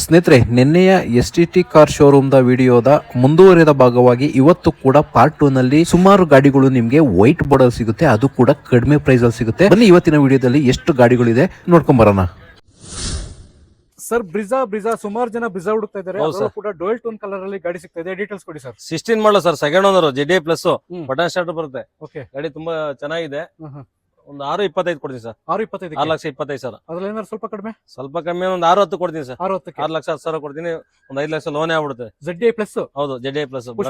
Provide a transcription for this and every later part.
ಸ್ನೇಹಿತರೆ, ನಿನ್ನೆಯ STT car showroom the ವಿಡಿಯೋದ ಮುಂದುವರೆದ ಭಾಗವಾಗಿ ಇವತ್ತು ಕೂಡ ಪಾರ್ಟ್ 2 ನಲ್ಲಿ ಸುಮಾರು ಗಾಡಿಗಳು ನಿಮಗೆ ವೈಟ್ ಬೋರ್ಡ್ ಅಲ್ಲಿ ಸಿಗುತ್ತೆ, ಅದು ಕೂಡ ಕಡಿಮೆ ಪ್ರೈಸ್ ಅಲ್ಲಿ ಸಿಗುತ್ತೆ. ಬನ್ನಿ ಇವತ್ತಿನ ವಿಡಿಯೋದಲ್ಲಿ ಎಷ್ಟು ಗಾಡಿಗಳಿದೆ ನೋಡ್ಕೊಂಡ್ ಬರೋಣ. ಸರ್ ಬ್ರಿಜಾ ಸುಮಾರು ಜನ ಬ್ರಿಜಾ ಹುಡುಕ್ತಾ ಇದ್ದಾರೆ. ಅದರಲ್ಲೂ ಕೂಡ ಡುಯಲ್ ಟೋನ್ ಕಲರ್ ಅಲ್ಲಿ ಗಾಡಿ ಸಿಗ್ತಾ ಇದೆ. ಡೀಟೇಲ್ಸ್ ಕೊಡಿ sir. 16 model sir, second owner JDI plus button start ಬರುತ್ತೆ. ಓಕೆ, ಗಾಡಿ ತುಂಬಾ ಚೆನ್ನಾಗಿದೆ. ಒಂದು 6.25 ಕೊಡ್ತೀನಿ ಸರ್. 6.25 6,25,000. ಅದ್ರಲ್ಲಿ ಏನಾದ್ರು ಸ್ವಲ್ಪ ಕಡಿಮೆ? ಸ್ವಲ್ಪ ಕಮ್ಮಿ ಒಂದು 6,10 ಕೊಡ್ತೀನಿ ಸರ್. 6,10,000 ಕೊಡ್ತೀನಿ. ಒಂದು 5 ಲಕ್ಷ ಲೋನ್ ಆಗ್ಬಿಡುತ್ತೆ. ZDI plus. ಹೌದು, JDI ಪ್ಲಸ್ ಪುಷ್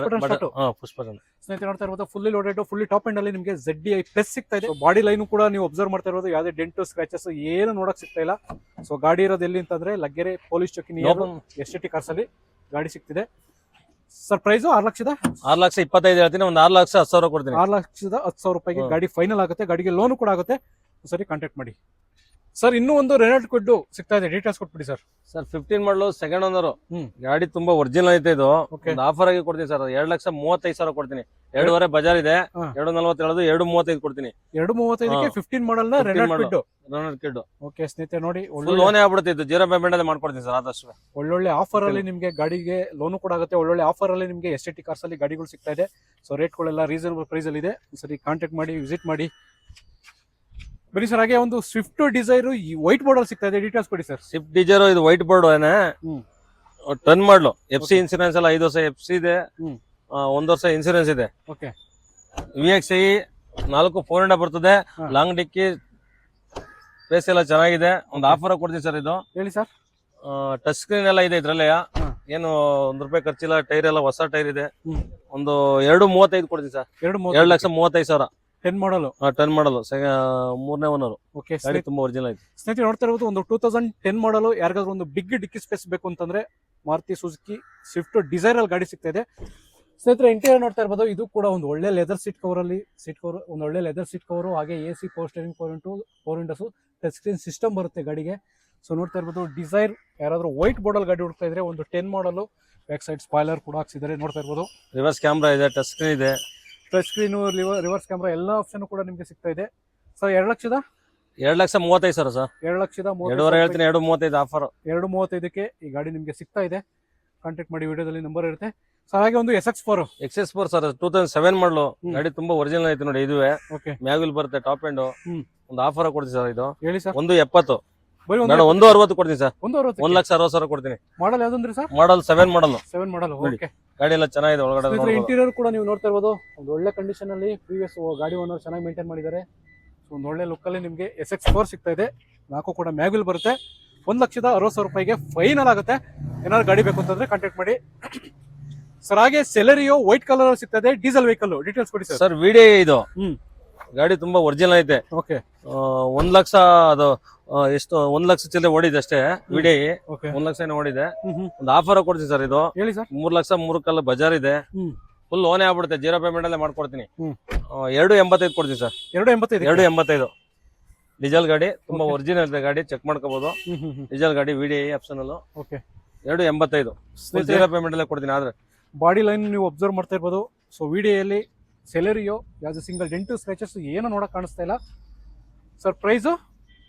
ಬಟನ್. ಸ್ನೇಹಿತರೆ ನೋಡ್ತಾ ಇರೋದು fully loaded, fully top end ಅಲ್ಲಿ ನಿಮಗೆ ZDI ಪ್ಲಸ್ ಸಿಗ್ತಾ ಇದೆ. ಬಾಡಿ ಲೈನ್ ಕೂಡ ನೀವು ಅಬ್ಸರ್ವ್ ಮಾಡ್ತಾ ಇರೋದು ಯಾವುದೇ ಡೆಂಟು ಸ್ಕ್ರಾಚಸ್ ಏನು ನೋಡಕ್ ಸಿಗ್ತಾ ಇಲ್ಲ. ಸೊ ಗಾಡಿ ಇರೋದು ಎಲ್ಲಿ ಅಂತಂದ್ರೆ ಲಗ್ಗೆರೆ ಪೊಲೀಸ್ ಚೌಕಿ STT ಕಾರ್ಸ್ ಅಲ್ಲಿ ಗಾಡಿ ಸಿಗ್ತಿದೆ. ಸರ್ ಪ್ರೈಸ್ 6,25,000 ಹೇಳ್ತೀನಿ. ಒಂದು 6,10,000 ಕೊಡ್ತೀನಿ. 6,10,000 ರೂಪಾಯಿಗೆ ಗಾಡಿ ಫೈನಲ್ ಆಗುತ್ತೆ. ಗಾಡಿಗೆ ಲೋನ್ ಕೂಡ ಆಗುತ್ತೆ. ಸರಿ, ಕಾಂಟ್ಯಾಕ್ಟ್ ಮಾಡಿ ಸರ್. ಇನ್ನೂ ಒಂದು ರೆನಾಲ್ಟ್ ಕ್ವಿಡ್ ಸಿಗ್ತಾ ಇದೆ. ಡೀಟೇಲ್ಸ್ ಕೊಟ್ಬಿಡಿ ಸರ್. ಸರ್ 15 ಮಾಡಲು ಸೆಕೆಂಡ್ ಓನರ್. ಗಾಡಿ ತುಂಬಾ ಒರಿಜಿನಲ್ ಐತೆ. ಇದು ಒಂದು ಆಫರ್ ಆಗಿ ಕೊಡ್ತೀನಿ ಸರ್. 2,35,000 ಕೊಡ್ತೀನಿ. 2.5 ಬಜಾರ್ ಇದೆ. 2.40 ಹೇಳೋದು 2.35 ಕೊಡ್ತೀನಿ. 2.35ಕ್ಕೆ 15 ಮಾಡಲ್ ನ ರೆನಾಲ್ಟ್ ಕ್ವಿಡ್. ಓಕೆ ಸ್ನೇಹಿತರೆ ನೋಡಿ, ಲೋನ್ ಆಗ್ಬಿಡುತ್ತೆ. ಇದು 0 ಪೇಮೆಂಟ್ ಅಲ್ಲಿ ಮಾಡ್ಕೊಡ್ತೀನಿ ಸರ್. ಆದಷ್ಟು ಒಳ್ಳೊಳ್ಳೆ ಆಫರ್ ಅಲ್ಲಿ ನಿಮಗೆ ಗಾಡಿಗೆ ಲೋನ್ ಕೂಡ ಆಗುತ್ತೆ. ಒಳ್ಳೊಳ್ಳೆ ಆಫರ್ ಅಲ್ಲಿ ನಿಮಗೆ STT ಕಾರ್ಸ್ ಅಲ್ಲಿ ಗಾಡಿಗಳು ಸಿಗ್ತಾ ಇದೆ. ಸೊ ರೇಟ್ಗಳೆಲ್ಲ ರೀಸನಬಲ್ ಪ್ರೈಸ್ ಅಲ್ಲಿ ಇದೆ. ಸರಿ, ಕಾಂಟ್ಯಾಕ್ಟ್ ಮಾಡಿ, ವಿಸಿಟ್ ಮಾಡಿ. ಬನ್ನಿ ಸರ್. ಹಾಗೆ ಒಂದು ಸ್ವಿಫ್ಟ್ ಡಿಸೈರ್ ವೈಟ್ ಬೋರ್ಡ್ ಅಲ್ಲಿ ಸಿಗ್ತಾ ಇದೆ. ಡೀಟೇಲ್ಸ್ ಕೊಡಿ ಸರ್. ಸ್ವಿಫ್ಟ್ ಡಿಸೈರ್ ಇದು ವೈಟ್ ಬೋರ್ಡ್ ಏನೇ ಟರ್ನ್ ಮಾಡ್ಲು. FC ಇನ್ಸೂರೆನ್ಸ್ ಎಲ್ಲ 5 ವರ್ಷ FC ಇದೆ. 1 ವರ್ಷ ಇನ್ಸೂರೆನ್ಸ್ ಇದೆ. ಓಕೆ, VXI 4 4 ಬರ್ತದೆ. ಲಾಂಗ್ ಡಿಕ್ಕಿ ಸ್ಪೇಸ್ ಎಲ್ಲ ಚೆನ್ನಾಗಿದೆ. ಒಂದು ಆಫರ್ ಕೊಡ್ತೀನಿ ಸರ್. ಇದು ಹೇಳಿ ಸರ್. ಟಚ್ ಸ್ಕ್ರೀನ್ ಎಲ್ಲ ಇದೆ ಇದ್ರಲ್ಲೇ. ಏನು ₹1 ಖರ್ಚಿಲ್ಲ. ಟೈರ್ ಎಲ್ಲ ಹೊಸ ಟೈರ್ ಇದೆ. ಒಂದು 2.35 ಕೊಡ್ತೀನಿ ಸರ್. 2,35,000. 10 ಮಾಡಲ್. 10 ಮಾಡಲ್, 3ನೇ ಓನರ್. ಓಕೆ, ಗಾಡಿ ತುಂಬಾ ಒರಿಜಿನಲ್ ಐತಿ. ಸ್ನೇಹಿತರೆ ನೋಡ್ತಾ ಇರೋದು ಒಂದು 2010 ಮಾಡಲ್. ಯಾರಿಗಾದ್ರೂ ಒಂದು ಬಿಗ್ ಡಿಕ್ಕಿ ಸ್ಪೇಸ್ ಬೇಕು ಅಂತಂದ್ರೆ ಮಾರುತಿ ಸುಜುಕಿ ಸ್ವಿಫ್ಟ್ ಡಿಸೈರ್ ಅಲ್ಲಿ ಗಾಡಿ ಸಿಗ್ತಾ ಇದೆ. ಸ್ನೇಹಿತರೆ ಇಂಟೀರಿಯರ್ ನೋಡ್ತಾ ಇರ್ಬೋದು. ಇದು ಕೂಡ ಒಂದು ಒಳ್ಳೆ ಲೆದರ್ ಸೀಟ್ ಕವರ್ ಅಲ್ಲಿ ಒಂದು ಒಳ್ಳೆ ಲೆದರ್ ಸೀಟ್ ಕವರ್. ಹಾಗೆ AC power steering 4 Windows, touch screen system ಬರುತ್ತೆ ಗಾಡಿಗೆ. ಸೊ ನೋಡ್ತಾ ಇರ್ಬೋದು ಡಿಸೈರ್. ಯಾರಾದ್ರೂ ವೈಟ್ ಬೋರ್ಡ್ ಅಲ್ಲಿ ಗಾಡಿ ಹುಡುಕ್ತಾ ಇದ್ರೆ ಒಂದು 10 ಮಾಡಲ್. ಬ್ಯಾಕ್ ಸೈಡ್ ಸ್ಪಾಯ್ಲರ್ ಕೂಡ ಹಾಕ್ಸಿದ್ದಾರೆ. ನೋಡ್ತಾ ಇರ್ಬೋದು. ರಿವರ್ಸ್ ಕ್ಯಾಮ್ರಾ ಇದೆ, ಟಚ್ ಸ್ಕ್ರೀನ್ ಇದೆ. ಟಚ್ ಸ್ಕ್ರೀನ್, ರಿವರ್ಸ್ ಕ್ಯಾಮ್ರಾ ಎಲ್ಲ ಆಪ್ಷನ್ ಕೂಡ ನಿಮಗೆ ಸಿಗ್ತಾ ಇದೆ. Sir 2,35,000 sir. 2.5 ಹೇಳ್ತೀನಿ. 2.35 ಆಫರ್. 2.35ಕ್ಕೆ ಈ ಗಾಡಿ ನಿಮಗೆ ಸಿಗ್ತಾ ಇದೆ. ಕಾಂಟ್ಯಾಕ್ಟ್ ಮಾಡಿ, ವಿಡಿಯೋದಲ್ಲಿ ನಂಬರ್ ಇರುತ್ತೆ. ಸರ್ ಹಾಗೆ ಒಂದು XS4 ಸರ್ 2007 ಮಾಡಲು. ಗಾಡಿ ತುಂಬಾ ಒರಿಜಿನಲ್ ಐತಿ ನೋಡಿ. ಇದುವೆ ಓಕೆ, ಮ್ಯಾಗ್ವಿಲ್ ಬರುತ್ತೆ, ಟಾಪ್ ಎಂಡ್. ಒಂದು ಆಫರ್ ಕೊಡ್ತೀನಿ ಸರ್. ಇದು ಹೇಳಿ ಸರ್. 1.70. 1.60 ಕೊಡ್ತೀನಿ ಸರ್. 1,60,000 ಕೊಡ್ತೀನಿ. ಮಾಡಲ್ ಯಾವ್ದಂದ್ರಿ ಸರ್? ಮಾಡಲ್ 7 ಮಾಡಲ್. ಓಕೆ, ಗಾಡಿ ಎಲ್ಲ ಚೆನ್ನಾಗಿದೆ. ಒಳಗಡೆ ಇಂಟೀರಿಯರ್ ಕೂಡ ನೀವು ನೋಡ್ತಾ ಇರ್ಬೋದು. ಒಂದು ಒಳ್ಳೆ ಕಂಡೀಷನ್ ಅಲ್ಲಿ ಪ್ರೀವಿಯಸ್ ಗಾಡಿ ಓನರ್ ಚೆನ್ನಾಗಿ ಮೇಂಟೈನ್ ಮಾಡಿದ್ದಾರೆ. ಒಂದು ಒಳ್ಳೆ ಲುಕ್ ಅಲ್ಲಿ ನಿಮಗೆ SX4 ಸಿಗ್ತಾ ಇದೆ. 4 ಕೂಡ ಮ್ಯಾಗ್ವಿಲ್ ಬರುತ್ತೆ. 1,60,000 ರೂಪಾಯಿಗೆ ಫೈನಲ್ ಆಗುತ್ತೆ. ಏನಾದ್ರು ಗಾಡಿ ಬೇಕು ಅಂತಂದ್ರೆ ಕಾಂಟ್ಯಾಕ್ಟ್ ಮಾಡಿ ಸರ್. ಹಾಗೆ ಸೆಲೆರಿಯೋ ವೈಟ್ ಕಲರ್ ಸಿಗ್ತಾ ಇದೆ. Diesel vehicle. ಡೀಟೇಲ್ಸ್ ಕೊಡಿ ಸರ್. VDI ಇದು ಗಾಡಿ ತುಂಬಾ ಒರಿಜಿನಲ್ ಐತೆ. ಓಕೆ, 1 ಲಕ್ಷ ಅದು ಎಷ್ಟು 1 ಲಕ್ಷ ಚಿಲ್ಲರೆ ಓಡಿದೆ ಅಷ್ಟೇ. VDI 1 ಲಕ್ಷ ಓಡಿದೆ. ಒಂದು ಆಫರ್ ಕೊಡ್ತೀನಿ ಸರ್. ಇದು ಹೇಳಿ ಸರ್. 3 ಲಕ್ಷ 3 ಕಲ್ಲ ಬಜಾರ್ ಇದೆ. ಫುಲ್ ಲೋನೇ ಆಗ್ಬಿಡುತ್ತೆ. 0 ಪೇಮೆಂಟ್ ಅಲ್ಲೇ ಮಾಡ್ಕೊಡ್ತೀನಿ. 2.85 ಕೊಡ್ತೀನಿ ಸರ್. 2.85. ಡೀಸೆಲ್ ಗಾಡಿ ತುಂಬಾ ಒರಿಜಿನಲ್ ಇದೆ. ಗಾಡಿ ಚೆಕ್ ಮಾಡ್ಕೋಬಹುದು. ಡೀಸೆಲ್ ಗಾಡಿ VDI ಆಪ್ಷನ್ ಅಲ್ಲ. ಓಕೆ, 2.85. 0 ಪೇಮೆಂಟ್ ಅಲ್ಲೇ ಕೊಡ್ತೀನಿ. ಆದ್ರೆ ಬಾಡಿ ಲೈನ್ ನೀವು ಅಬ್ಸರ್ವ್ ಮಾಡ್ತಾ ಇರ್ಬೋದು. ಸೊ VDI ಅಲ್ಲಿ ಸೆಲೆರಿಯೋ ಯಾವ್ದು ಸಿಂಗಲ್ ಡೆಂಟು ಸ್ಕ್ರಾಚಸ್ ಏನು ನೋಡಕ್ ಕಾಣಿಸ್ತಾ ಇಲ್ಲ. ಸರ್ ಪ್ರೈಸ್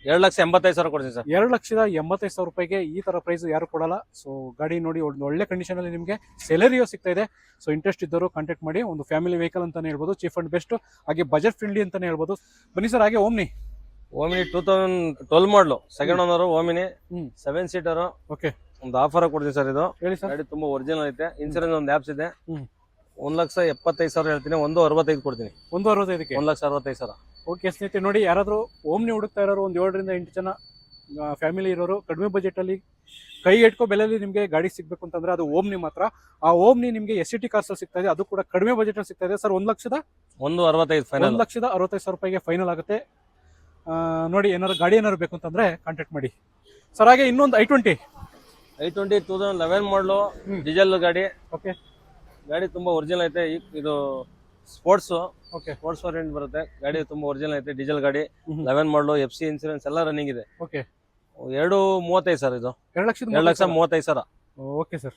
2,85,000 ಕೊಡ್ತೀನಿ ಸರ್. 2,85,000 ರೂಪಾಯಿಗೆ ಈ ತರ ಪ್ರೈಸ್ ಯಾರು ಕೊಡಲ್ಲ. ಸೊ ಗಾಡಿ ನೋಡಿ ಒಂದು ಒಳ್ಳೆ ಕಂಡೀಷನ್ ಅಲ್ಲಿ ನಿಮಗೆ ಸೆಲೆರಿಯೋ ಸಿಗ್ತಾ ಇದೆ. ಸೊ ಇಂಟ್ರೆಸ್ಟ್ ಇದ್ದವರು ಕಾಂಟ್ಯಾಕ್ಟ್ ಮಾಡಿ. ಒಂದು ಫ್ಯಾಮಿಲಿ ವೆಹಿಕಲ್ ಅಂತಾನೆ ಹೇಳ್ಬೋದು. ಚೀಪ್ ಅಂಡ್ ಬೆಸ್ಟ್, ಹಾಗೆ ಬಜೆಟ್ ಫ್ರೆಂಡ್ಲಿ ಅಂತಾನೆ ಹೇಳ್ಬೋದು. ಬನ್ನಿ ಸರ್. ಹಾಗೆ ಓಮ್ನಿ 2012 ಮಾಡಲು, second owner. Omni 7 seater. Okay, ಒಂದು ಆಫರ್ ಕೊಡ್ತೀನಿ ಸರ್. ಇದು ಹೇಳಿ ಸರ್. ಗಾಡಿ ತುಂಬಾ ಒರಿಜಿನಲ್ ಐತೆ. ಇನ್ಸೂರೆನ್ಸ್ ಒಂದು ಆಪ್ಸ್ ಇದೆ. 1,75,000 ಹೇಳ್ತೀನಿ. 1.65 ಕೊಡ್ತೀನಿ. 1.65ಕ್ಕೆ 1,65,000. ಓಕೆ ಸ್ನೇಹಿತರೆ ನೋಡಿ, ಯಾರಾದ್ರೂ ಓಮ್ನಿ ಹುಡುಕ್ತಾ ಇರೋರು, ಒಂದು 7 ರಿಂದ 8 ಜನ ಫ್ಯಾಮಿಲಿ ಇರೋರು, ಕಡಿಮೆ ಬಜೆಟ್ ಅಲ್ಲಿ ಕೈ ಎಟ್ಕೋ ಬೆಲೆಯಲ್ಲಿ ನಿಮಗೆ ಗಾಡಿ ಸಿಗ್ಬೇಕು ಅಂತಂದ್ರೆ ಅದು ಓಮ್ನಿ ಮಾತ್ರ. ಆ ಓಮ್ನಿ ನಿಮಗೆ STT ಕಾರ್ಸ್ ಅಲ್ಲಿ ಸಿಗ್ತಾ ಇದೆ. ಅದು ಕೂಡ ಕಡಿಮೆ ಬಜೆಟ್ ಅಲ್ಲಿ ಸಿಗ್ತಾ ಇದೆ ಸರ್. 1,65,000 ಫೈನಲ್. 1,65,000 ರೂಪಾಯಿಗೆ ಫೈನಲ್ ಆಗುತ್ತೆ. ನೋಡಿ, ಏನಾದ್ರು ಗಾಡಿ ಏನಾದ್ರು ಬೇಕು ಅಂತಂದ್ರೆ ಕಾಂಟ್ಯಾಕ್ಟ್ ಮಾಡಿ ಸರ್. ಹಾಗೆ ಇನ್ನೊಂದು I20 2011 ಮಾಡಲು ಡೀಸೆಲ್ ಗಾಡಿ. ಓಕೆ, ಗಾಡಿ ತುಂಬಾ ಒರಿಜಿನಲ್ ಐತೆ. ಇದು ಸ್ಪೋರ್ಟ್ಸ್. ಓಕೆ, ಸ್ಪೋರ್ಟ್ಸ್ ವೇರಿಯಂಟ್ ಬರುತ್ತೆ. ಗಾಡಿ ತುಂಬಾ ಒರಿಜಿನಲ್ ಐತೆ. ಡೀಸೆಲ್ ಗಾಡಿ 11 ಮಾಡಲು. FC ಇನ್ಸೂರೆನ್ಸ್ ಎಲ್ಲ ರನ್ನಿಂಗ್ ಇದೆ. Okay, 2.35 sir. ಇದು 2,35,000. Okay sir.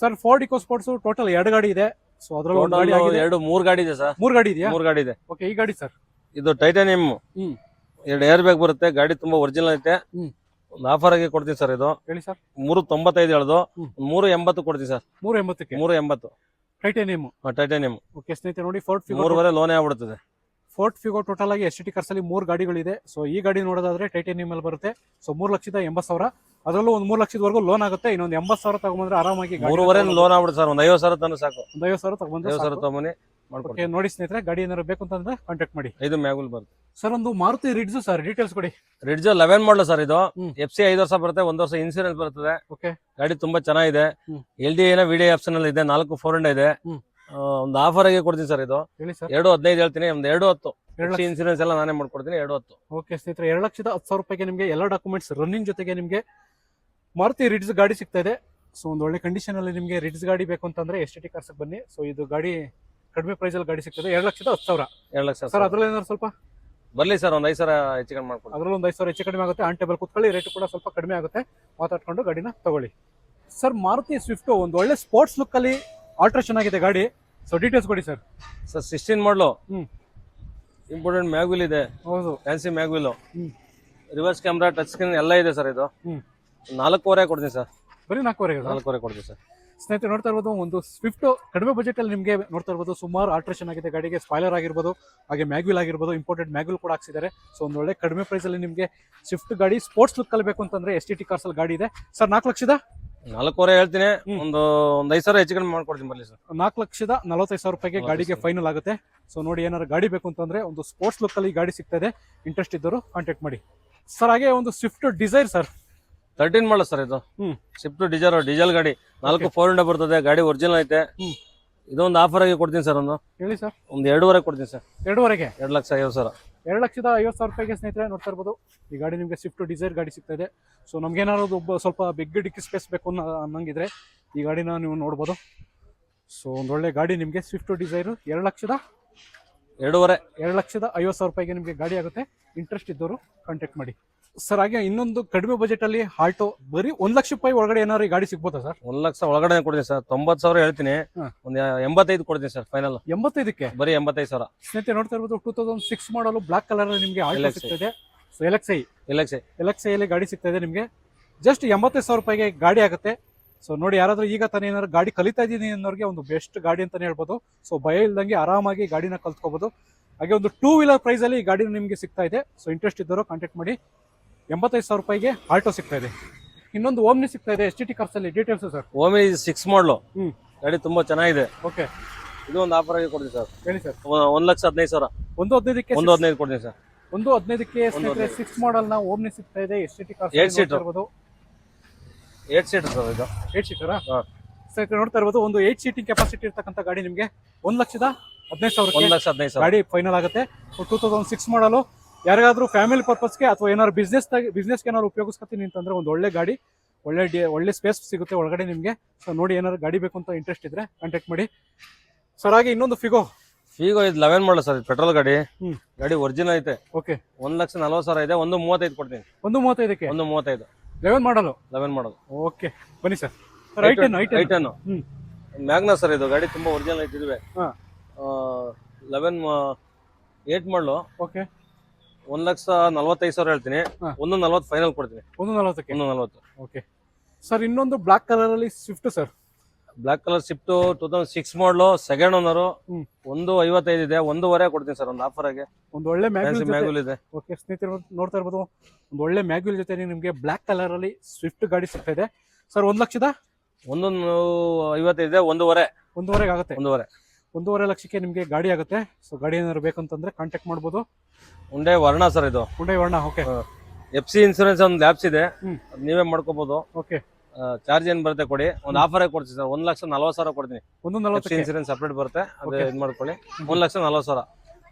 Sir Ford Eco Sports total 2 ಗಾಡಿ ಇದೆ. ಸೊ ಅದರಲ್ಲಿ 3 ಗಾಡಿ ಇದೆ ಸರ್. 3 ಗಾಡಿ ಇದೆಯಾ? 3 ಗಾಡಿ ಇದೆ. ಓಕೆ, ಈ ಗಾಡಿ ಸರ್ ಇದು ಟೈಟಾನಿಯಂ. 2 ಏರ್ ಬ್ಯಾಗ್ ಬರುತ್ತೆ. ಗಾಡಿ ತುಂಬಾ ಒರಿಜಿನಲ್ ಐತೆ. ಒಂದು ಆಫರ್ ಆಗಿ ಕೊಡ್ತೀನಿ ಸರ್ ಇದು. ಹೇಳಿ ಸರ್. 395 ಹೇಳೋದು, 380 ಕೊಡ್ತೀನಿ ಸರ್. 380ಕ್ಕೆ 380 ಟೈಟಾನಿಯಂ. ಟೈಟಾನಿಯಂ. ಓಕೆ ಸ್ನೇಹಿತರೆ ನೋಡಿ, ಫೋರ್ಟ್ ಫಿಗೋ 3.5 ಲೋನೇ ಆಗ್ಬಿಡುತ್ತದೆ. ಫೋರ್ಟ್ ಫಿಗೋ ಟೋಟಲ್ ಆಗಿ ಎಸ್ ಟಿ ಕಾರ್ಸ್ ಅಲ್ಲಿ 3 ಗಾಡಿಗಳಿದೆ. ಸೊ ಈ ಗಾಡಿ ನೋಡೋದಾದ್ರೆ ಟೈಟಾನಿಯಂ ಅಲ್ಲಿ ಬರುತ್ತೆ. ಸೊ 3,80,000, ಅದರಲ್ಲೂ ಒಂದು 3 ಲಕ್ಷದವರೆಗೂ ಲೋನ್ ಆಗುತ್ತೆ. ಇನ್ನೊಂದು 80,000 ತಗೊಂಡ್ರೆ ಆರಾಮಾಗಿ 3.5 ಲೋನ್ ಆಗ್ಬಿಡುತ್ತೆ ಸರ್. ಒಂದು 50,000 ತಂದ್ರೆ ಸಾಕು. ಒಂದು 50,000 ತಗೊಂಡ್ರೆ 50,000 ತಗೊಂಬನ್ನಿ ಮಾಡ್ಕೊಡ್ತೀನಿ. ಓಕೆ ನೋಡಿ ಸ್ನೇಹಿತರೆ, ಗಾಡಿ ಏನಾದ್ರು ಬೇಕು ಅಂತಂದ್ರೆ ಕಾಂಟ್ಯಾಕ್ಟ್ ಮಾಡಿ. 5 ಮ್ಯಾಗುಲ್ ಬರುತ್ತೆ ಸರ್. ಒಂದು ಮಾರುತಿ ರಿಡ್ಜ್ ಸರ್, ಡೀಟೇಲ್ಸ್ ಕೊಡಿ. ರಿಡ್ಜ್ 11 ಮಾಡಲ್ ಸರ್ ಇದು. FC 5 ವರ್ಷ ಬರುತ್ತೆ, 1 ವರ್ಷ ಇನ್ಸೂರೆನ್ಸ್ ಬರ್ತದೆ. ಓಕೆ, ಗಾಡಿ ತುಂಬಾ ಚೆನ್ನಾಗಿದೆ. LD ಏನೋ ವಿಡಿಯೋ ಆಪ್ಷನ್ ಅಲ್ಲಿ ಇದೆ, 4 400 ಇದೆ. ಒಂದು ಆಫರ್ ಆಗಿ ಕೊಡ್ತೀನಿ ಸರ್ ಇದು. ಹೇಳಿ ಸರ್. 2.15 ಹೇಳ್ತೀನಿ, ಒಂದು 2.10 2 ಇನ್ಸೂರೆನ್ಸ್ ಎಲ್ಲ ನಾನೇ ಮಾಡ್ಕೊಡ್ತೀನಿ. 2.10. ಓಕೆ ಸ್ನೇಹಿತರೆ, 2,10,000 ರೂಪಾಯಿಗೆ ನಿಮಗೆ ಎಲ್ಲ ಡಾಕ್ಯುಮೆಂಟ್ಸ್ ರನ್ನಿಂಗ್ ಜೊತೆಗೆ ನಿಮಗೆ ಮಾರುತಿ ರಿಡ್ಜ್ ಗಾಡಿ ಸಿಗ್ತಾ ಇದೆ. ಸೊ ಒಂದು ಒಳ್ಳೆ ಕಂಡೀಷನ್ ಅಲ್ಲಿ ನಿಮಗೆ ರಿಡ್ಜ್ ಗಾಡಿ ಬೇಕು ಅಂತಂದ್ರೆ STT ಕಾರ್ಸ್ ಬನ್ನಿ. ಸೊ ಇದು ಗಾಡಿ ಕಡಿಮೆ ಪ್ರೈಸ್ ಅಲ್ಲಿ ಗಾಡಿ ಸಿಗ್ತದೆ. 2,10,000. 2 ಲಕ್ಷ ಸರ್. ಅದ್ರಲ್ಲಿ ಏನಾದ್ರು ಸ್ವಲ್ಪ ಬರ್ಲಿ ಸರ್, ಒಂದು 5,000 ಹೆಚ್ಚು ಕಡಿಮೆ ಮಾಡ್ಕೊಡ್ತೀನಿ. ಅದ್ರಲ್ಲಿ ಒಂದು 5,000 ಹೆಚ್ಚು ಕಡಿಮೆ ಆಗುತ್ತೆ. ಆನ್ ಟೇಬಲ್ ಕೂತ್ಕೊಳ್ಳಿ, ರೇಟ್ ಕೂಡ ಸ್ವಲ್ಪ ಕಡಿಮೆ ಆಗುತ್ತೆ. ಮಾತಾಡ್ಕೊಂಡು ಗಾಡಿನ ತಗೊಳ್ಳಿ. ಸರ್ ಮಾರುತಿ ಸ್ವಿಫ್ಟ್ ಒಂದು ಒಳ್ಳೆ ಸ್ಪೋರ್ಟ್ಸ್ ಲುಕ್ ಅಲ್ಲಿ ಆಲ್ಟ್ರೇಷನ್ ಆಗಿದೆ ಗಾಡಿ. ಸೊ ಡೀಟೇಲ್ಸ್ ಕೊಡಿ ಸರ್. 16 ಮಾಡಲು, ಇಂಪಾರ್ಟೆಂಟ್ ಮ್ಯಾಗ್ವಿಲ್ ಇದೆ. ಹೌದು, fancy mag wheel, reverse camera, touch screen ಎಲ್ಲ ಇದೆ ಸರ್. ಇದು 4.25 ಕೊಡ್ತೀನಿ ಸರ್. ಬರೀ 4.25. 4.25 ಕೊಡ್ತೀನಿ ಸರ್. ಸ್ನೇಹಿತರೆ ನೋಡ್ತಾ ಇರ್ಬೋದು, ಒಂದು ಸ್ವಿಫ್ಟ್ ಕಡಿಮೆ ಬಜೆಟ್ ಅಲ್ಲಿ ನಿಮಗೆ ನೋಡ್ತಾ ಇರ್ಬೋದು. ಸುಮಾರು ಆಲ್ಟ್ರೇಷನ್ ಆಗಿದೆ ಗಾಡಿಗೆ. ಸ್ಪಾಯ್ಲರ್ ಆಗಿರ್ಬೋದು, ಹಾಗೆ ಮ್ಯಾಗ್ವಿಲ್ ಆಗಿರ್ಬೋದು, ಇಂಪೋರ್ಟೆಡ್ ಮ್ಯಾಗ್ವಿಲ್ ಕೂಡ ಹಾಕ್ಸಿದ್ದಾರೆ. ಸೊ ಒಂದು ಒಳ್ಳೆ ಕಡಿಮೆ ಪ್ರೈಸ್ ಅಲ್ಲಿ ನಿಮಗೆ ಸ್ವಿಫ್ಟ್ ಗಾಡಿ ಸ್ಪೋರ್ಟ್ಸ್ ಲುಕ್ ಅಲ್ಲಿ ಬೇಕು ಅಂತಂದ್ರೆ STT ಕಾರ್ಸ್ ಅಲ್ಲಿ ಗಾಡಿ ಇದೆ ಸರ್. 4,40,000 ಹೇಳ್ತೀನಿ, ಒಂದು 5,000 ಹೆಚ್ಚು ಕಡಿಮೆ ಮಾಡ್ಕೊಡ್ತೀನಿ ಬರ್ಲಿ ಸರ್. 4,45,000 ರೂಪಾಯಿಗೆ ಗಾಡಿಗೆ ಫೈನಲ್ ಆಗುತ್ತೆ. ಸೊ ನೋಡಿ, ಏನಾದ್ರು ಗಾಡಿ ಬೇಕು ಅಂತಂದ್ರೆ ಒಂದು ಸ್ಪೋರ್ಟ್ಸ್ ಲುಕ್ ಅಲ್ಲಿ ಗಾಡಿ ಸಿಗ್ತಾ ಇದೆ. ಇಂಟ್ರೆಸ್ಟ್ ಇದ್ದವರು ಕಾಂಟ್ಯಾಕ್ಟ್ ಮಾಡಿ ಸರ್. ಹಾಗೆ ಒಂದು Swift Dzire sir, 13 model sir ಇದು. ಸ್ವಿಫ್ಟ್ ಡಿಸೈರ್, ಡೀಸೆಲ್ ಗಾಡಿ, 4 400 ಬರ್ತದೆ. ಗಾಡಿ ಒರಿಜಿನಲ್ ಐತೆ. ಇದೊಂದು ಆಫರ್ ಆಗಿ ಕೊಡ್ತೀನಿ ಸರ್. ಒಂದು ಹೇಳಿ ಸರ್. ಒಂದು 2.5 ಕೊಡ್ತೀನಿ ಸರ್. 2.5ಗೆ 2,50,000. 2,50,000 ರೂಪಾಯಿಗೆ ಸ್ನೇಹಿತರೆ ನೋಡ್ತಾ ಇರ್ಬೋದು, ಈ ಗಾಡಿ ನಿಮಗೆ ಸ್ವಿಫ್ಟ್ ಡಿಸೈರ್ ಗಾಡಿ ಸಿಗ್ತಾ ಇದೆ. ಸೊ ನಮ್ಗೇನಾದ್ರು ಸ್ವಲ್ಪ ಬಿಗ್ ಡಿಕ್ಕಿ ಸ್ಪೇಸ್ ಬೇಕು ಅನ್ನಂಗಿದ್ರೆ ಈ ಗಾಡಿನ ನೀವು ನೋಡ್ಬೋದು. ಸೊ ಒಂದು ಒಳ್ಳೆ ಗಾಡಿ ನಿಮಗೆ ಸ್ವಿಫ್ಟ್ ಡಿಸೈರ್ 2,50,000 ರೂಪಾಯಿಗೆ ನಿಮಗೆ ಗಾಡಿ ಆಗುತ್ತೆ. ಇಂಟ್ರೆಸ್ಟ್ ಇದ್ದವರು ಕಾಂಟ್ಯಾಕ್ಟ್ ಮಾಡಿ ಸರ್. ಹಾಗೆ ಇನ್ನೊಂದು ಕಡಿಮೆ ಬಜೆಟ್ ಅಲ್ಲಿ ಆಲ್ಟೋ, ಬರೀ 1 ಲಕ್ಷ ರೂಪಾಯಿ ಒಳಗಡೆ ಏನಾದ್ರು ಈ ಗಾಡಿ ಸಿಗ್ಬೋದಾ ಸರ್? 1 ಲಕ್ಷ ಒಳಗಡೆ ಕೊಡ್ತೀನಿ ಸರ್. 90,000 ಹೇಳ್ತೀನಿ, ಒಂದು 85 ಕೊಡ್ತೀನಿ ಸರ್ ಫೈನಲ್. 85ಕ್ಕೆ ಬರೀ 85,000. ಸ್ನೇಹಿತರೆ ನೋಡ್ತಾ ಇರ್ಬೋದು, 2006 ಮಾಡಲು ಬ್ಲಾಕ್ ಕಲರ್ ಅಲ್ಲಿ ನಿಮಗೆ ಆಲ್ಟೋ ಸಿಗ್ತದೆ. ಸೊ LXi ಅಲ್ಲಿ ಗಾಡಿ ಸಿಗ್ತಾ ಇದೆ ನಿಮಗೆ. ಜಸ್ಟ್ 85,000 ರೂಪಾಯಿಗೆ ಗಾಡಿ ಆಗುತ್ತೆ. ಸೊ ನೋಡಿ, ಯಾರಾದ್ರೂ ಈಗ ತಾನೇ ಏನಾದ್ರು ಗಾಡಿ ಕಲಿತಾ ಇದ್ದೀನಿ ಅನ್ನೋರಿಗೆ ಒಂದು ಬೆಸ್ಟ್ ಗಾಡಿ ಅಂತಾನೆ ಹೇಳ್ಬೋದು. ಸೊ ಭಯ ಇಲ್ದಂಗೆ ಆರಾಮಾಗಿ ಗಾಡಿನ ಕಲ್ತ್ಕೋಬಹುದು. ಹಾಗೆ ಒಂದು 2 ವೀಲರ್ ಪ್ರೈಸ್ ಅಲ್ಲಿ ಈ ಗಾಡಿ ನಿಮಗೆ ಸಿಗ್ತಾ ಇದೆ. ಸೊ ಇಂಟ್ರೆಸ್ಟ್ ಇದ್ದವರು ಕಾಂಟ್ಯಾಕ್ಟ್ ಮಾಡಿ. 85,000 ರೂಪಾಯಿಗೆ ಆಲ್ಟೋ ಸಿಗ್ತಾ ಇದೆ. ಇನ್ನೊಂದು ಓಮ್ನಿ ಸಿಗ್ತಾ ಇದೆ STT ಕಾರ್ಸ್ ಅಲ್ಲಿ. Details sir. ಓಮ್ನಿ 6 ಮಾಡಲು, ಗಾಡಿ ತುಂಬಾ ಚೆನ್ನಾಗಿದೆ. ಓಕೆ, ಇದು ಒಂದು ಆಫರ್ ಆಗಿ ಕೊಡ್ತೀನಿ ಸರ್. ಹೇಳಿ ಸರ್. 1,15,000. 1.15ಕ್ಕೆ 1.15 ಕೊಡ್ತೀನಿ ಸರ್. 1.15ಕ್ಕೆ ಸ್ನೇಹಿತರೆ 6 ಮಾಡಲ್ ನ ಓಮ್ನಿ ಸಿಗ್ತಾ ಇದೆ STT ಕಾರ್ಸ್. 8 seater sir. ಇದು 8 ಸೀಟರಾ? ಸ್ನೇಹಿತರೆ ನೋಡ್ತಾ ಇರ್ಬೋದು, ಒಂದು 8 ಸೀಟಿಂಗ್ ಕೆಪಾಸಿಟಿ ಇರ್ತಕ್ಕಂಥ ಗಾಡಿ ನಿಮಗೆ 1,15,000 1,15,000 ಗಾಡಿ ಫೈನಲ್ ಆಗುತ್ತೆ. 2006 ಮಾಡಲು. ಯಾರಿಗಾದ್ರೂ ಫ್ಯಾಮಿಲಿ ಪರ್ಪಸ್ಗೆ ಅಥವಾ ಏನಾದ್ರು ಬಿಸ್ನೆಸ್ಗೆ ಏನಾದ್ರು ಉಪಯೋಗಿಸ್ಕೊತೀನಿ ಅಂತಂದ್ರೆ ಒಂದು ಒಳ್ಳೆ ಗಾಡಿ, ಒಳ್ಳೆ ಸ್ಪೇಸ್ ಸಿಗುತ್ತೆ ಒಳಗಡೆ ನಿಮಗೆ. ಸೊ ನೋಡಿ, ಏನಾದ್ರು ಗಾಡಿ ಬೇಕು ಅಂತ ಇಂಟ್ರೆಸ್ಟ್ ಇದ್ರೆ ಕಾಂಟ್ಯಾಕ್ಟ್ ಮಾಡಿ ಸರ್. ಹಾಗೆ ಇನ್ನೊಂದು ಫಿಗೋ ಇದು 11 ಮಾಡಲ್ ಸರ್. ಪೆಟ್ರೋಲ್ ಗಾಡಿ. ಗಾಡಿ ಒರಿಜಿನಲ್ ಐತೆ. ಓಕೆ, 1,40,000 ಇದೆ. 1,35 ಕೊಡ್ತೀನಿ. 1.35ಕ್ಕೆ 1,35. 11 ಮಾಡಲು. ಓಕೆ, ಬನ್ನಿ ಸರ್. I10 Magna sir. ಇದು ಗಾಡಿ ತುಂಬಾ ಒರಿಜಿನಲ್ ಐತೆ. ಇದುವೆ 8 ಮಾಡಲು. ಓಕೆ, 1,45,000 ಹೇಳ್ತೀನಿ. 1,40 ಫೈನಲ್ ಕೊಡ್ತೀನಿ. 1.40ಕ್ಕೆ 1,40. Okay sir. ಇನ್ನೊಂದು ಬ್ಲಾಕ್ ಕಲರ್ ಅಲ್ಲಿ Swift sir. Black colour Swift 2006 ಮಾಡಲು, ಸೆಕೆಂಡ್ ಓನರ್. 1.55 ಇದೆ. 1.5 ಕೊಡ್ತೀನಿ ಸರ್. ಒಂದು ಆಫರ್ ಆಗಿ ಒಂದು ಒಳ್ಳೆ ಮ್ಯಾಗ್ವಿಲ್ ಇದೆ. ಓಕೆ ಸ್ನೇಹಿತರೆ ನೋಡ್ತಾ ಇರ್ಬೋದು, ಒಂದು ಒಳ್ಳೆ ಮ್ಯಾಗ್ವಿಲ್ ಜೊತೆ ನಿಮಗೆ ಬ್ಲಾಕ್ ಕಲರ್ ಅಲ್ಲಿ ಸ್ವಿಫ್ಟ್ ಗಾಡಿ ಸಿಗ್ತಾ ಇದೆ ಸರ್. 1,50,000 ಇದೆ. 1.5 ಆಗುತ್ತೆ. 1.5 ಲಕ್ಷಕ್ಕೆ ನಿಮಗೆ ಗಾಡಿ ಆಗುತ್ತೆ. ಸೊ ಗಾಡಿ ಏನಾದ್ರು ಬೇಕಂತಂದ್ರೆ ಕಾಂಟ್ಯಾಕ್ಟ್ ಮಾಡ್ಬೋದು. ಉಂಡೆ ವರ್ಣ ಸರ್. ಇದು ಉಂಡೆ ವರ್ಣ. ಓಕೆ, FC ಇನ್ಸೂರೆನ್ಸ್ ಒಂದು ಲ್ಯಾಬ್ಸ್ ಇದೆ, ನೀವೇ ಮಾಡ್ಕೋಬಹುದು. ಓಕೆ, ಚಾರ್ಜ್ ಏನ್ ಬರುತ್ತೆ ಕೊಡಿ. ಒಂದು ಆಫರ್ ಆಗಿ ಕೊಡ್ತೀನಿ ಸರ್. 1,40,000 ಕೊಡ್ತೀನಿ. 1.40 ಇನ್ಸೂರೆನ್ಸ್ ಸಪರೇಟ್ ಬರುತ್ತೆ, ಅದು ಇದು ಮಾಡ್ಕೊಳ್ಳಿ. 1,40,000.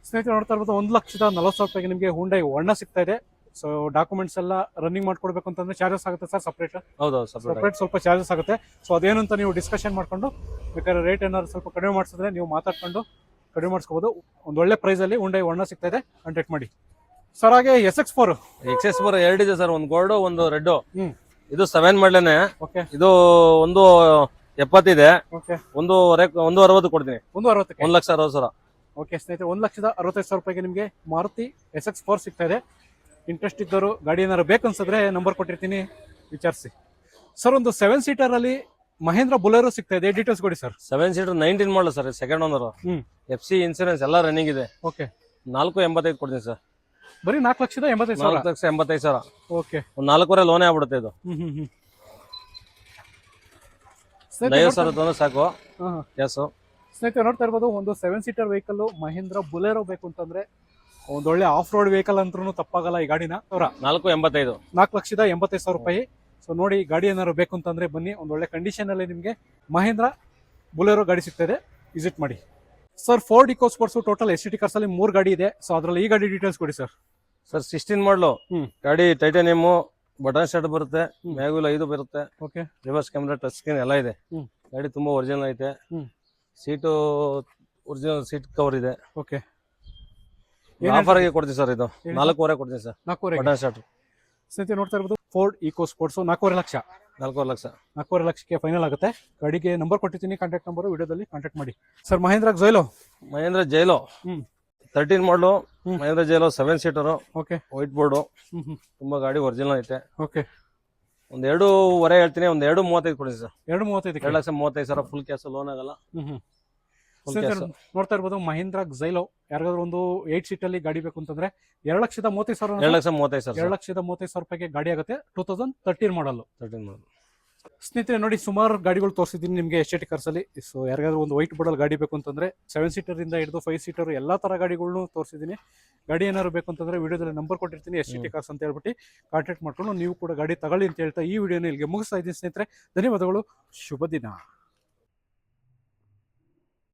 ಸ್ನೇಹಿತರೆ ನೋಡ್ತಾ ಇರ್ಬೋದು, 1,40,000 ರೂಪಾಯಿಗೆ ನಿಮಗೆ ಹುಂಡೈ ವರ್ಣ ಸಿಗ್ತಾ ಇದೆ. ಸೊ ಡಾಕ್ಯುಮೆಂಟ್ಸ್ ಎಲ್ಲ ರನ್ನಿಂಗ್ ಮಾಡ್ಕೊಡ್ಬೇಕು ಅಂತಂದ್ರೆ ಚಾರ್ಜಸ್ ಆಗುತ್ತೆ ಸರ್ ಸಪರೇಟ್. ಹೌದು, ಸಪರೇಟ್ ಸ್ವಲ್ಪ ಚಾರ್ಜಸ್ ಆಗುತ್ತೆ. ಸೊ ಅದೇನು ಅಂತ ನೀವು ಡಿಸ್ಕಷನ್ ಮಾಡ್ಕೊಂಡು ಬೇಕಾದ್ರೆ ರೇಟ್ ಏನಾದ್ರು ಸ್ವಲ್ಪ ಕಡಿಮೆ ಮಾಡಿಸಿದ್ರೆ ನೀವು ಮಾತಾಡ್ಕೊಂಡು ಕಡಿಮೆ ಮಾಡಿಸ್ಕೋಬಹುದು. ಒಂದು ಒಳ್ಳೆ ಪ್ರೈಸ್ ಅಲ್ಲಿ ಹುಂಡೈ ವರ್ಣ ಸಿಗ್ತಾ ಇದೆ, ಕಾಂಟ್ಯಾಕ್ಟ್ ಮಾಡಿ ಸರ್. ಹಾಗೆ XS4 2 ಇದೆ ಸರ್. ಒಂದು ಗೋಲ್ಡ್, ಒಂದು ರೆಡ್. ಇದು 7 ಮಾಡಲೇನೆ. ಓಕೆ, ಇದು 1.70 ಇದೆ. ಓಕೆ, 1.60 ಕೊಡ್ತೀನಿ. 1.60ಕ್ಕೆ 1,60,000. ಓಕೆ ಸ್ನೇಹಿತರೆ, 1,65,000 ರೂಪಾಯಿಗೆ ನಿಮಗೆ ಮಾರುತಿ SX4 ಸಿಗ್ತಾ ಇದೆ. ಇಂಟ್ರೆಸ್ಟ್ ಇದ್ದವರು ಗಾಡಿ ಏನಾದ್ರು ಬೇಕನ್ಸಿದ್ರೆ ನಂಬರ್ ಕೊಟ್ಟಿರ್ತೀನಿ, ವಿಚಾರಿಸಿ. ಸರ್ ಒಂದು 7 ಸೀಟರ್ ಅಲ್ಲಿ ಮಹೇಂದ್ರ ಬುಲೆರೋ ಸಿಗ್ತಾ ಇದೆ, ಡೀಟೇಲ್ಸ್ ಕೊಡಿ ಸರ್. 7 ಸೀಟರ್ 19 ಮಾಡಲು sir, second owner. FC insurance ಎಲ್ಲ ರನ್ನಿಂಗ್ ಇದೆ. ಓಕೆ, 485 ಕೊಡ್ತೀನಿ ಸರ್. ಬರೀ 4,85,000. 4,85,000. ಓಕೆ, ಒಂದು 4.5 ಲೋನೇ ಆಗ್ಬಿಡುತ್ತೆ ಇದು. 50,000 ತಂದ್ರೆ ಸಾಕು. ಎಸ್ ಸ್ನೇಹಿತರೆ ನೋಡ್ತಾ ಇರ್ಬೋದು, ಒಂದು 7 ಸೀಟರ್ ವೆಹಿಕಲ್ ಮಹೇಂದ್ರ ಬುಲೆರೋ ಬೇಕು ಅಂತಂದ್ರೆ ಒಂದೊಳ್ಳೆ ಆಫ್ ರೋಡ್ ವೆಹಿಕಲ್ ಅಂದ್ರೂ ತಪ್ಪಾಗಲ್ಲ. ಈ ಗಾಡಿನ 485. 4,85,000 ರೂಪಾಯಿ. ಸೊ ನೋಡಿ, ಗಾಡಿ ಏನಾದ್ರು ಬೇಕು ಅಂತಂದ್ರೆ ಬನ್ನಿ, ಒಂದೊಳ್ಳೆ ಕಂಡೀಷನ್ ಅಲ್ಲಿ ನಿಮಗೆ ಮಹೇಂದ್ರ ಬುಲೆರೋ ಗಾಡಿ ಸಿಗ್ತದೆ, ವಿಸಿಟ್ ಮಾಡಿ. Sir Ford Eco Sports total STT cars ಅಲ್ಲಿ 3 ಗಾಡಿ ಇದೆ. ಸೊ ಅದ್ರಲ್ಲಿ ಈ ಗಾಡಿ ಡೀಟೇಲ್ಸ್ ಕೊಡಿ ಸರ್. ಸರ್ 16 ಮಾಡಲು ಗಾಡಿ, ಟೈಟಾನಿಯಮ್, ಬಟನ್ ಸ್ಟಾರ್ಟ್ ಬರುತ್ತೆ, ಮ್ಯಾಗ್ವಿಲ್ 5 ಬರುತ್ತೆ. Okay, reverse camera, touch screen ಎಲ್ಲ ಇದೆ. ಗಾಡಿ ತುಂಬಾ ಒರಿಜಿನಲ್ ಐತೆ. ಸೀಟು ಒರಿಜಿನಲ್ ಸೀಟ್ ಕವರ್ ಇದೆ. ಓಕೆ, ಆಫರ್ ಆಗಿ ಕೊಡ್ತೀವಿ ಸರ್. ಇದು 4.5 ಕೊಡ್ತೀನಿ ಸರ್. 4.5 button start. ಸ್ನೇಹಿತರೆ ನೋಡ್ತಾ ಇರ್ಬೋದು, Ford Eco Sports 4.5 lakh. 4.5 lakh. 4.5 ಲಕ್ಷಕ್ಕೆ ಫೈನಲ್ ಆಗುತ್ತೆ. ಗಾಡಿಗೆ ನಂಬರ್ ಕೊಟ್ಟಿದ್ದೀನಿ, ಕಾಂಟ್ಯಾಕ್ಟ್ ನಂಬರ್ ವಿಡಿಯೋದಲ್ಲಿ ಕಾಂಟ್ಯಾಕ್ಟ್ ಮಾಡಿ. ಸರ್ ಮಹೇಂದ್ರ ಜೈಲೋ 13 ಮಾಡಲು Mahindra Xylo 7 seater. Okay, white board, ತುಂಬಾ ಗಾಡಿ ಒರಿಜಿನಲ್ ಐತೆ. ಓಕೆ, ಒಂದ್ 2.25 ಹೇಳ್ತೀನಿ, ಒಂದ್ 2.35 ಕೊಡಿ ಸರ್. 2.35. 2,35,000 ಫುಲ್ ಕ್ಯಾಶ್, ಲೋನ್ ಆಗಲ್ಲ. ನೋಡ್ತಾ ಇರ್ಬೋದು, ಮಹೇಂದ್ರ ಜೈಲೋ ಯಾರಿಗಾದ್ರು ಒಂದು 8 ಸೀಟ್ ಅಲ್ಲಿ ಗಾಡಿ ಬೇಕು ಅಂತಂದ್ರೆ 2,35,000. 2,35,000. 2,35,000 ರೂಪಾಯಿಗೆ ಗಾಡಿ ಆಗುತ್ತೆ. 2013 ಮಾಡಲ್. 13 ಮಾಡಲ್. ಸ್ನೇಹಿತರೆ ನೋಡಿ, ಸುಮಾರು ಗಾಡಿಗಳು ತೋರಿಸಿದ್ದೀನಿ ನಿಮಗೆ STT ಕಾರ್ಸ್ ಅಲ್ಲಿ. ಸೊ ಯಾರಿಗಾದ್ರು ಒಂದು ವೈಟ್ ಬೋರ್ಡಲ್ಲಿ ಗಾಡಿ ಬೇಕು ಅಂತಂದ್ರೆ 7 ಸೀಟರ್ ಇಂದ ಹಿಡಿದು 5 ಸೀಟರ್ ಎಲ್ಲಾ ತರ ಗಾಡಿಗಳನ್ನು ತೋರಿಸಿದ್ದೀನಿ. ಗಾಡಿ ಏನಾದ್ರು ಬೇಕು ಅಂತಂದ್ರೆ ವಿಡಿಯೋದಲ್ಲಿ ನಂಬರ್ ಕೊಟ್ಟಿರ್ತೀನಿ, STT ಕಾರ್ಸ್ ಅಂತ ಹೇಳ್ಬಿಟ್ಟು ಕಾಂಟ್ಯಾಕ್ಟ್ ಮಾಡ್ಕೊಂಡು ನೀವು ಕೂಡ ಗಾಡಿ ತಗೊಳ್ಳಿ ಅಂತ ಹೇಳ್ತಾ ಈ ವಿಡಿಯೋನ ಇಲ್ಲಿಗೆ ಮುಗಿಸ್ತಾ ಇದ್ದೀನಿ ಸ್ನೇಹಿತರೆ. ಧನ್ಯವಾದಗಳು, ಶುಭ ದಿನ.